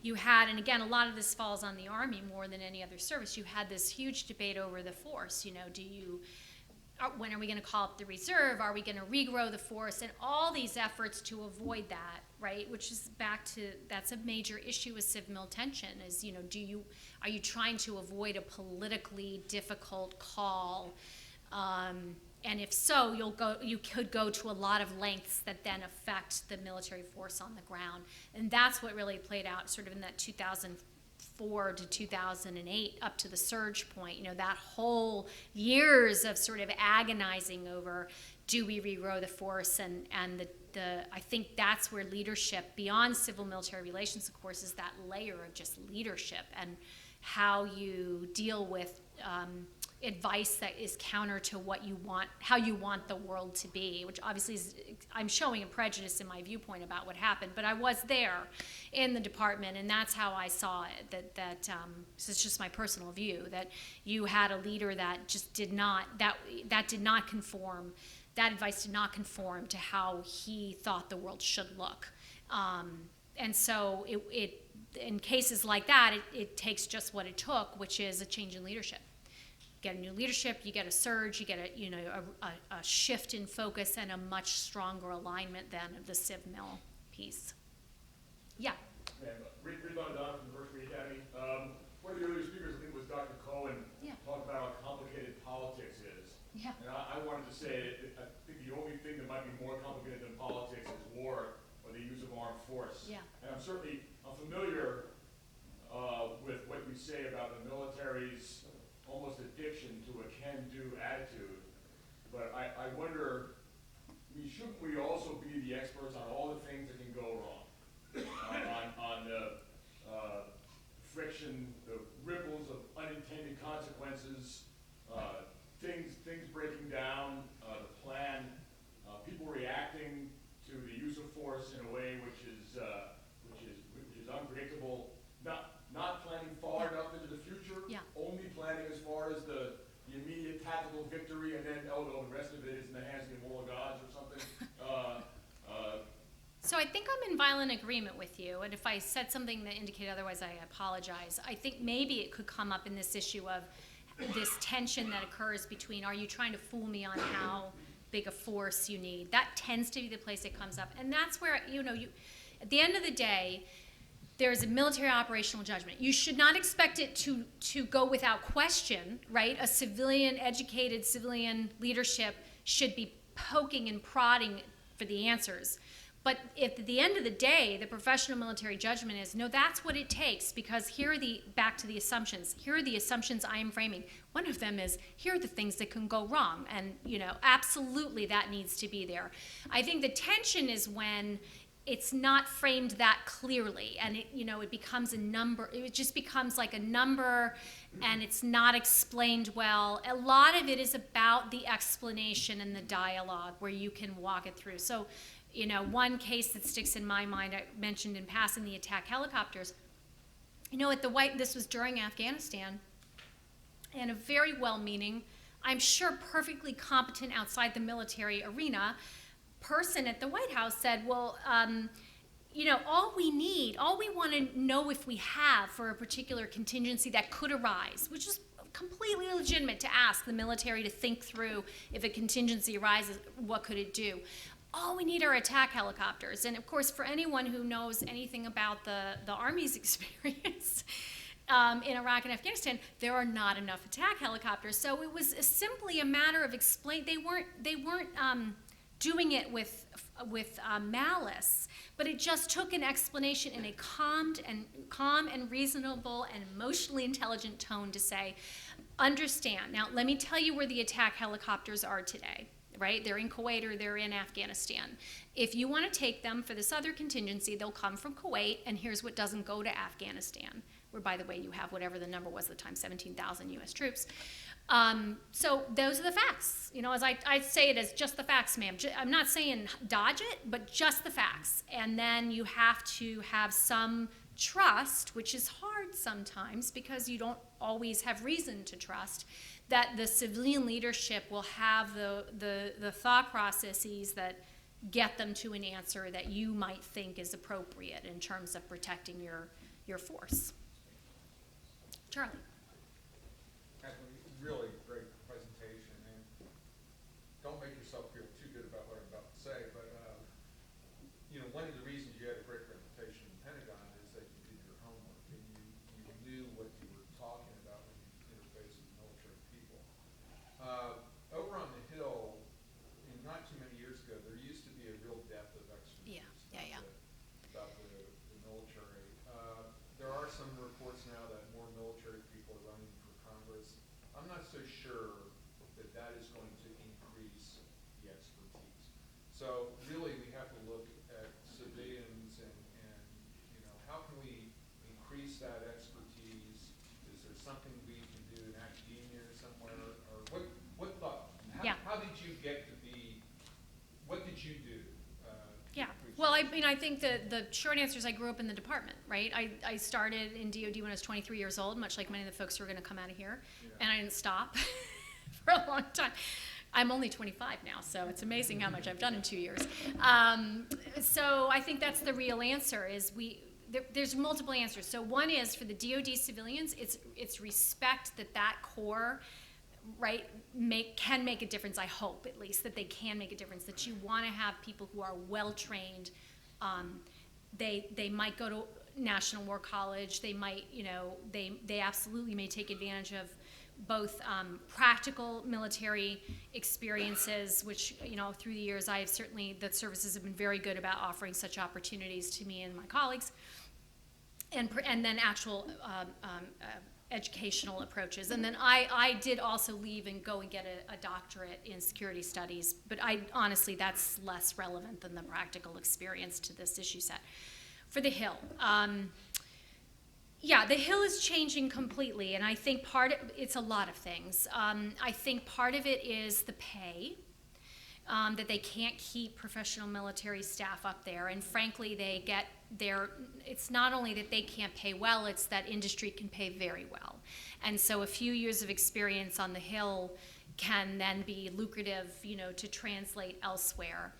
you had, and again, a lot of this falls on the Army more than any other service, you had this huge debate over the force. When are we going to call up the reserve? Are we going to regrow the force? And all these efforts to avoid that, right? Which is that's a major issue with civil tension is, are you trying to avoid a politically difficult call? And if so, you could go to a lot of lengths that then affect the military force on the ground. And that's what really played out sort of in that 2004 to 2008 up to the surge point. That whole years of sort of agonizing over, do we regrow the force? And I think that's where leadership, beyond civil military relations, of course, is that layer of just leadership and how you deal with advice that is counter to what you want, how you want the world to be, which obviously is, I'm showing a prejudice in my viewpoint about what happened, but I was there in the department, and that's how I saw it, this is just my personal view, that you had a leader that just did not, that did not conform, that advice did not conform to how he thought the world should look. And so in cases like that, it takes just what it took, which is a change in leadership. Get a new leadership, you get a surge, you get a shift in focus and a much stronger alignment then of the civ-mil piece. Yeah. Reed Don from the University Academy. One of the earlier speakers, I think, was Dr. Cohen, talked about how complicated politics is. Yeah. And I wanted to say that I think the only thing that might be more complicated than politics is war or the use of armed force. Yeah. And I'm familiar with what you say about the military's almost addiction to a can-do attitude, but I wonder, shouldn't we also be the experts on all the things that can go wrong? On the friction, the ripples of unintended consequences, things breaking down, the plan, people reacting to the use of force in a way which is unpredictable, not planning far enough into the future, only planning as far as the immediate tactical victory, and then the rest of it is in the hands of the immortal gods or something. So I think I'm in violent agreement with you, and if I said something that indicated otherwise, I apologize. I think maybe it could come up in this issue of this tension that occurs between, are you trying to fool me on how big a force you need? That tends to be the place it comes up, and that's where, at the end of the day, there's a military operational judgment. You should not expect it to go without question, right? A educated civilian leadership should be poking and prodding for the answers. But if at the end of the day, the professional military judgment is, no, that's what it takes, because back to the assumptions, here are the assumptions I am framing. One of them is, here are the things that can go wrong. And, absolutely that needs to be there. I think the tension is when it's not framed that clearly, and it becomes a number. It just becomes like a number, and it's not explained well. A lot of it is about the explanation and the dialogue where you can walk it through. So, one case that sticks in my mind, I mentioned in passing the attack helicopters. This was during Afghanistan, and a very well-meaning, I'm sure perfectly competent outside the military arena person at the White House said, well, all we want to know if we have for a particular contingency that could arise, which is completely legitimate to ask the military to think through if a contingency arises, what could it do? All we need are attack helicopters. And of course, for anyone who knows anything about the Army's experience in Iraq and Afghanistan, there are not enough attack helicopters. So it was simply a matter of explain. They weren't doing it with malice, but it just took an explanation in a calm and reasonable and emotionally intelligent tone to say, understand. Now, let me tell you where the attack helicopters are today. Right? They're in Kuwait or they're in Afghanistan. If you want to take them for this other contingency, they'll come from Kuwait, and here's what doesn't go to Afghanistan, where, by the way, you have whatever the number was at the time, 17,000 U.S. troops. So those are the facts. As I say it as just the facts, ma'am. I'm not saying dodge it, but just the facts. And then you have to have some trust, which is hard sometimes because you don't always have reason to trust, that the civilian leadership will have the thought processes that get them to an answer that you might think is appropriate in terms of protecting your force. Charlie. Kathleen, really great presentation, and don't make yourself feel too good about what I'm about to say, but one of the reasons you had a great reputation in the Pentagon is that you did your homework, and you knew what you were talking about when you interfaced with military people. Over on the Hill, not too many years ago, there used to be a real depth of expertise about the military. There are some reports now that more military people are running for Congress. I'm not so sure that is going to increase the expertise. So really, we have to look at civilians and how can we increase that expertise? Is there something we can do in academia or somewhere? Or what thought? How did you get to be? What did you do? Well, I think the short answer is I grew up in the department, right? I started in DOD when I was 23 years old, much like many of the folks who are going to come out of here, and I didn't stop for a long time. I'm only 25 now, so it's amazing how much I've done in 2 years. So I think that's the real answer. There's multiple answers. So one is for the DOD civilians, it's respect that core, right, can make a difference. I hope at least that they can make a difference. That you want to have people who are well trained. They might go to National War College. They might, they absolutely may take advantage of both practical military experiences, which, through the years, the services have been very good about offering such opportunities to me and my colleagues, and then actual educational approaches. And then I did also leave and go and get a doctorate in security studies, but honestly, that's less relevant than the practical experience to this issue set. For the Hill, the Hill is changing completely, and I think it's a lot of things. I think part of it is the pay, that they can't keep professional military staff up there, and frankly, it's not only that they can't pay well, it's that industry can pay very well. And so a few years of experience on the Hill can then be lucrative, to translate elsewhere.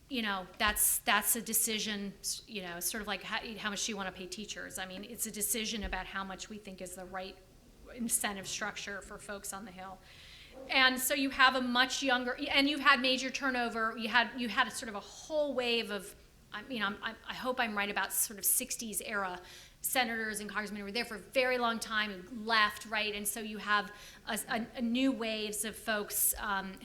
That's a decision, sort of like how much do you want to pay teachers? I mean, it's a decision about how much we think is the right incentive structure for folks on the Hill. And so you have a much younger, and you've had major turnover. You had a sort of a whole wave of, I hope I'm right about sort of 60s era senators and congressmen who were there for a very long time who left, right? And so you have a new waves of folks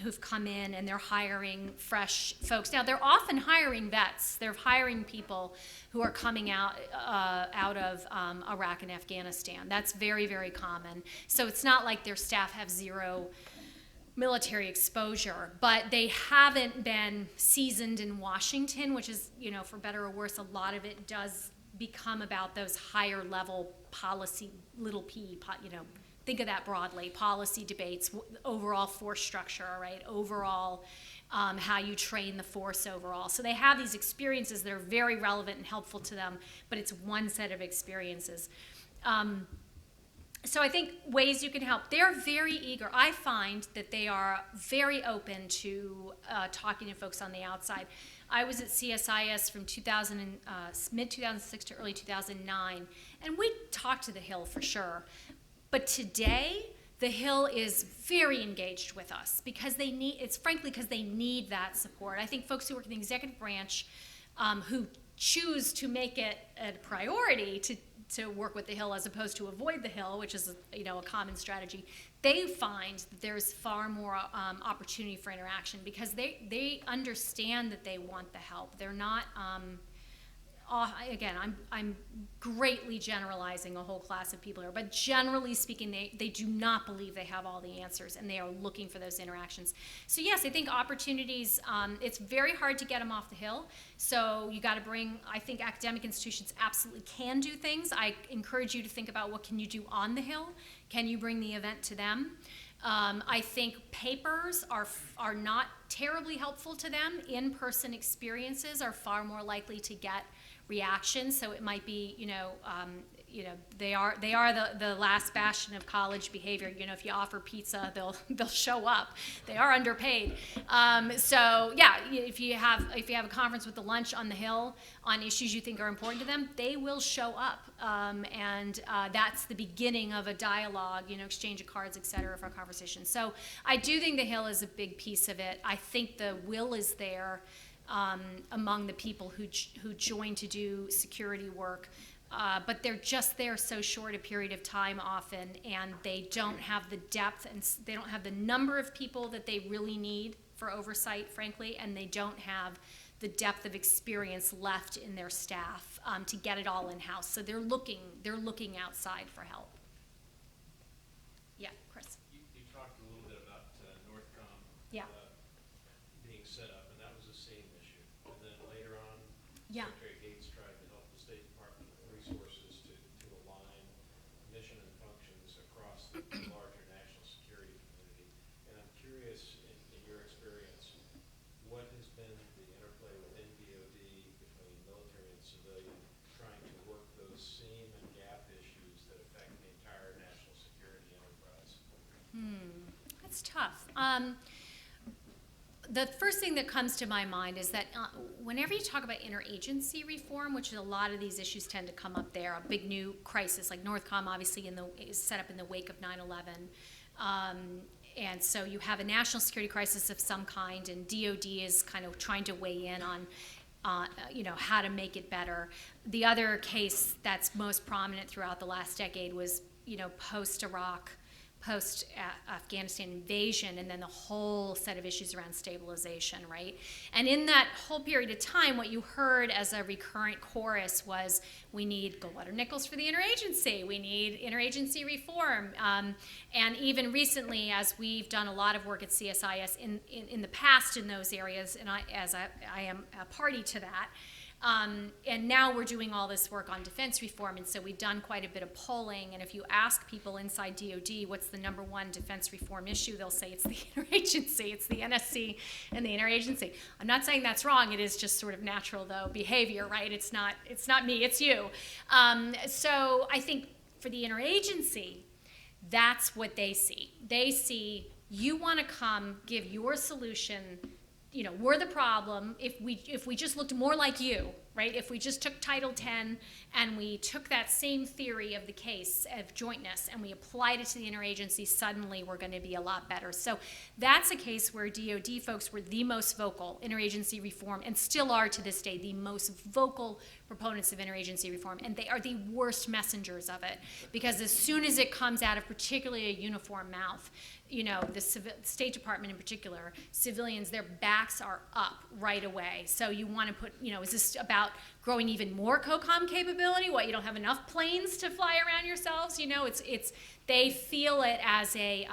who've come in, and they're hiring fresh folks. Now, they're often hiring vets. They're hiring people who are coming out of Iraq and Afghanistan. That's very, very common. So it's not like their staff have zero military exposure, but they haven't been seasoned in Washington, which is, for better or worse, a lot of it does become about those higher level policy, little p, think of that broadly, policy debates, overall force structure, right? Overall, how you train the force overall. So they have these experiences that are very relevant and helpful to them, but it's one set of experiences. So I think ways you can help. They're very eager. I find that they are very open to talking to folks on the outside. I was at CSIS from mid-2006 to early 2009, and we talked to the Hill for sure. But today, the Hill is very engaged with us because frankly because they need that support. I think folks who work in the executive branch who choose to make it a priority to work with the Hill as opposed to avoid the Hill, which is a common strategy, they find that there's far more opportunity for interaction because they understand that they want the help. They're not again, I'm greatly generalizing a whole class of people here, but generally speaking, they do not believe they have all the answers, and they are looking for those interactions. So yes, I think opportunities, it's very hard to get them off the Hill, so you got to I think academic institutions absolutely can do things. I encourage you to think about what can you do on the Hill. Can you bring the event to them? I think papers are not terribly helpful to them. In-person experiences are far more likely to get reactions. So it might be, they are the last bastion of college behavior. If you offer pizza, they'll show up. They are underpaid. So yeah, if you have a conference with the lunch on the Hill on issues you think are important to them, they will show up. And that's the beginning of a dialogue, exchange of cards, et cetera, for a conversation. So I do think the Hill is a big piece of it. I think the will is there among the people who join to do security work. But they're just there so short a period of time often, and they don't have the depth, and they don't have the number of people that they really need for oversight, frankly, and they don't have the depth of experience left in their staff to get it all in-house. So they're looking outside for help. Yeah, Chris. You talked a little bit about Northcom Yeah. being set up, and that was the same issue. And then later on, Yeah. Secretary Gates tried to help the State Department with resources to align mission and functions across the larger national security community. And I'm curious, in your experience, what has been the interplay within DoD between military and civilian trying to work those seam and gap issues that affect the entire national security enterprise? That's tough. The first thing that comes to my mind is that whenever you talk about interagency reform, which a lot of these issues tend to come up there, a big new crisis like Northcom obviously is set up in the wake of 9/11. And so you have a national security crisis of some kind, and DoD is kind of trying to weigh in on how to make it better. The other case that's most prominent throughout the last decade was post-Iraq, post-Afghanistan invasion, and then the whole set of issues around stabilization, right? And in that whole period of time, what you heard as a recurrent chorus was, we need gold-letter nickels for the interagency, we need interagency reform. And even recently, as we've done a lot of work at CSIS in the past in those areas, and I am a party to that, and now we're doing all this work on defense reform, and so we've done quite a bit of polling, and if you ask people inside DoD what's the number one defense reform issue, they'll say it's the interagency, it's the NSC and the interagency. I'm not saying that's wrong, it is just sort of natural, though, behavior, right? It's not me, it's you. So I think for the interagency, that's what they see. They see, you want to come give your solution. We're the problem. If we just looked more like you, right? If we just took Title 10 and we took that same theory of the case of jointness and we applied it to the interagency, suddenly we're going to be a lot better. So that's a case where DOD folks were the most vocal interagency reform, and still are to this day the most vocal proponents of interagency reform, and they are the worst messengers of it, because as soon as it comes out of particularly a uniform mouth, you know, the State Department in particular, civilians, their backs are up right away. So you want to put, you know, is this about growing even more COCOM capability? What, you don't have enough planes to fly around yourselves? You know, they feel it as an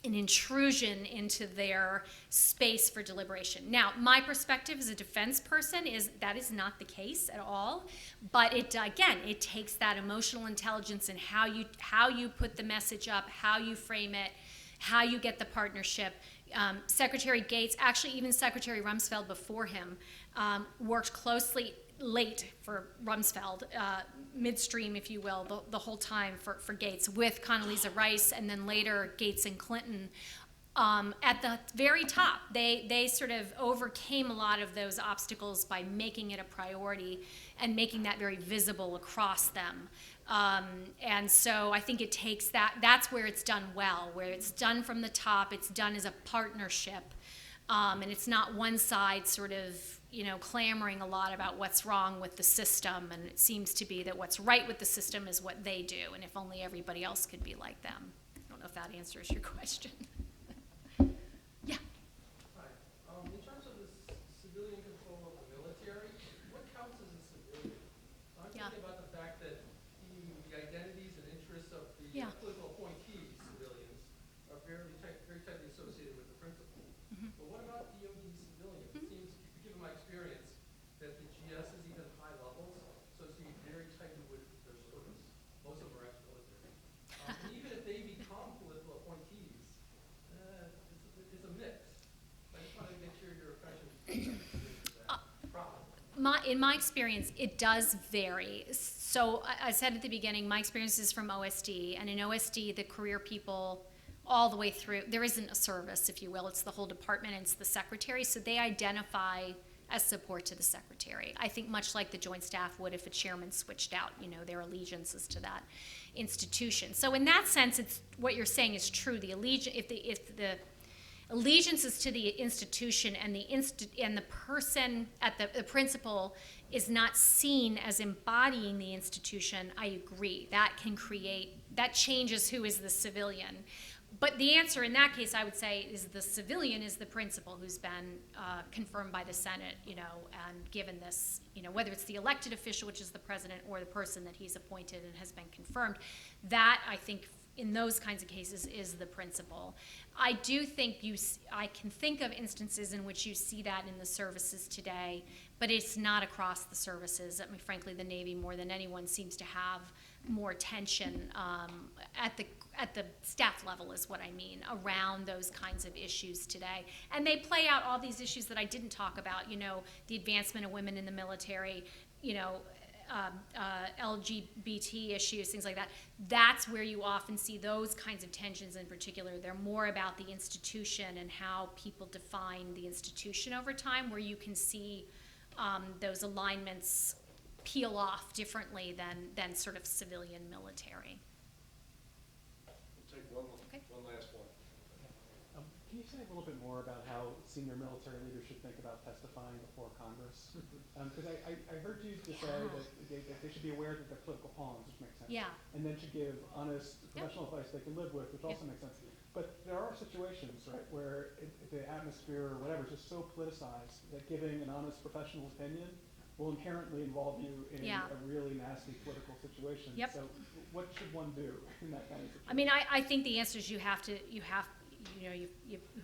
intrusion into their space for deliberation. Now, my perspective as a defense person is that is not the case at all, but it, again, it takes that emotional intelligence and how you put the message up, how you frame it, how you get the partnership. Secretary Gates, actually even Secretary Rumsfeld before him, worked closely late for Rumsfeld, midstream, if you will, the whole time for Gates, with Condoleezza Rice, and then later Gates and Clinton. At the very top, they sort of overcame a lot of those obstacles by making it a priority and making that very visible across them. And so I think it takes that's where it's done well, where it's done from the top, it's done as a partnership, and it's not one side sort of, you know, clamoring a lot about what's wrong with the system, and it seems to be that what's right with the system is what they do, and if only everybody else could be like them. I don't know if that answers your question. Yeah. Hi. In terms of the civilian control of the military, what counts as a civilian? I'm thinking about the fact that the identities and interests of the political appointees, civilians, are very tightly associated with the principal. But what about DOD civilians? It seems, given my experience, that the GS is even high levels associated very tightly with their service. Most of them are ex-military. And even if they become political appointees, it's a mix. I just want to get your impression of that problem. In my experience, it does vary. So I said at the beginning, my experience is from OSD, and in OSD, the career people all the way through, there isn't a service, if you will. It's the whole department, and it's the secretary, so they identify as support to the secretary. I think much like the Joint Staff would if a chairman switched out, you know, their allegiances to that institution. So in that sense, it's what you're saying is true. The if the allegiance is to the institution, and the person at the principal is not seen as embodying the institution, I agree. That changes who is the civilian. But the answer in that case, I would say, is the civilian is the principal who's been confirmed by the Senate, you know, and given this, you know, whether it's the elected official, which is the president, or the person that he's appointed and has been confirmed. That, I think, in those kinds of cases, is the principal. I do think I can think of instances in which you see that in the services today, but it's not across the services. I mean, frankly, the Navy, more than anyone, seems to have more tension at the staff level, is what I mean, around those kinds of issues today. And they play out all these issues that I didn't talk about, you know, the advancement of women in the military, you know, LGBT issues, things like that. That's where you often see those kinds of tensions in particular. They're more about the institution and how people define the institution over time, where you can see those alignments peel off differently than sort of civilian military. We'll take one last one. Can you say a little bit more about how senior military leaders should think about testifying before Congress? Because I heard you just say that they should be aware that they're political pawns, which makes sense. Yeah. And then should give honest professional advice they can live with, which also makes sense. But there are situations, right, where the atmosphere or whatever is just so politicized that giving an honest professional opinion will inherently involve you in a really nasty political situation. Yep. So what should one do in that kind of situation? I mean, I think the answer is you put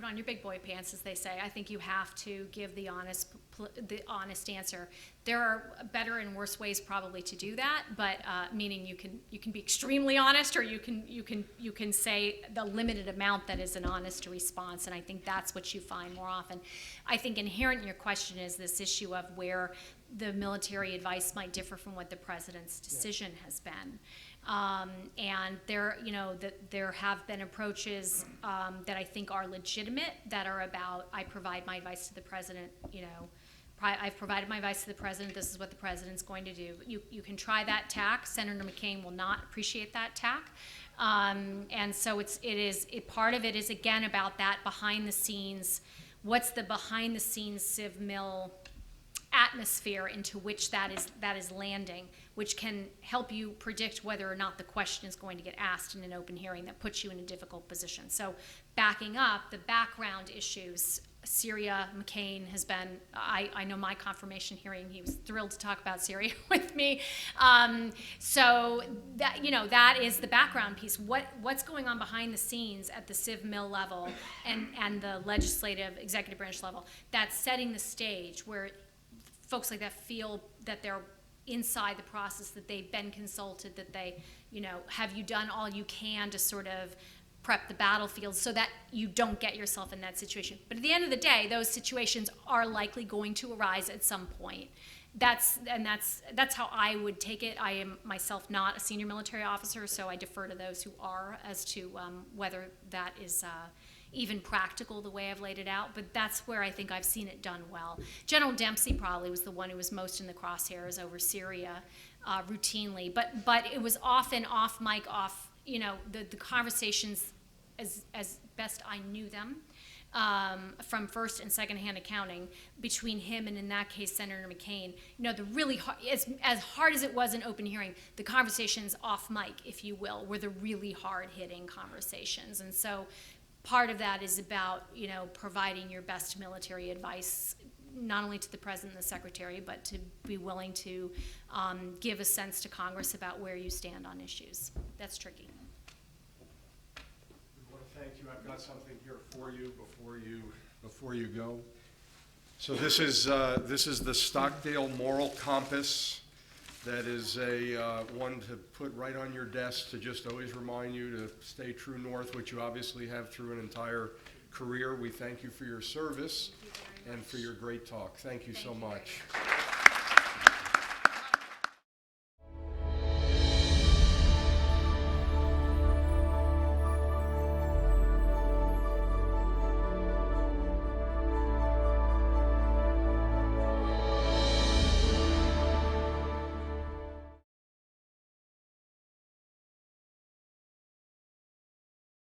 on your big boy pants, as they say. I think you have to give the honest answer. There are better and worse ways probably to do that, but meaning you can be extremely honest, or you can say the limited amount that is an honest response, and I think that's what you find more often. I think inherent in your question is this issue of where the military advice might differ from what the president's decision has been. And there have been approaches that I think are legitimate, that are about, I provide my advice to the president, you know, I've provided my advice to the president. This is what the president's going to do. You can try that tack. Senator McCain will not appreciate that tack. And so part of it is, again, about that behind the scenes. What's the behind the scenes Civ Mill atmosphere into which that is landing, which can help you predict whether or not the question is going to get asked in an open hearing that puts you in a difficult position. So backing up, the background issues, Syria, McCain has been, I know my confirmation hearing, he was thrilled to talk about Syria with me. So that is the background piece. What's going on behind the scenes at the Civ Mill level and the legislative, executive branch level, that's setting the stage where folks like that feel that they're inside the process, that they've been consulted, that they, have you done all you can to sort of prep the battlefield so that you don't get yourself in that situation. But at the end of the day, those situations are likely going to arise at some point. That's how I would take it. I am myself not a senior military officer, so I defer to those who are as to whether that is even practical the way I've laid it out, but that's where I think I've seen it done well. General Dempsey probably was the one who was most in the crosshairs over Syria routinely, but it was often off mic, the conversations as best I knew them from first and second hand accounting between him and, in that case, Senator McCain. The really hard, as hard as it was in open hearing, the conversations off mic, if you will, were the really hard hitting conversations. And so part of that is about, providing your best military advice, not only to the president and the secretary, but to be willing to give a sense to Congress about where you stand on issues. That's tricky. I want to thank you. I've got something here for you before you go. So this is the Stockdale Moral Compass. That is one to put right on your desk to just always remind you to stay true north, which you obviously have through an entire career. We thank you for your service and for your great talk. Thank you so much.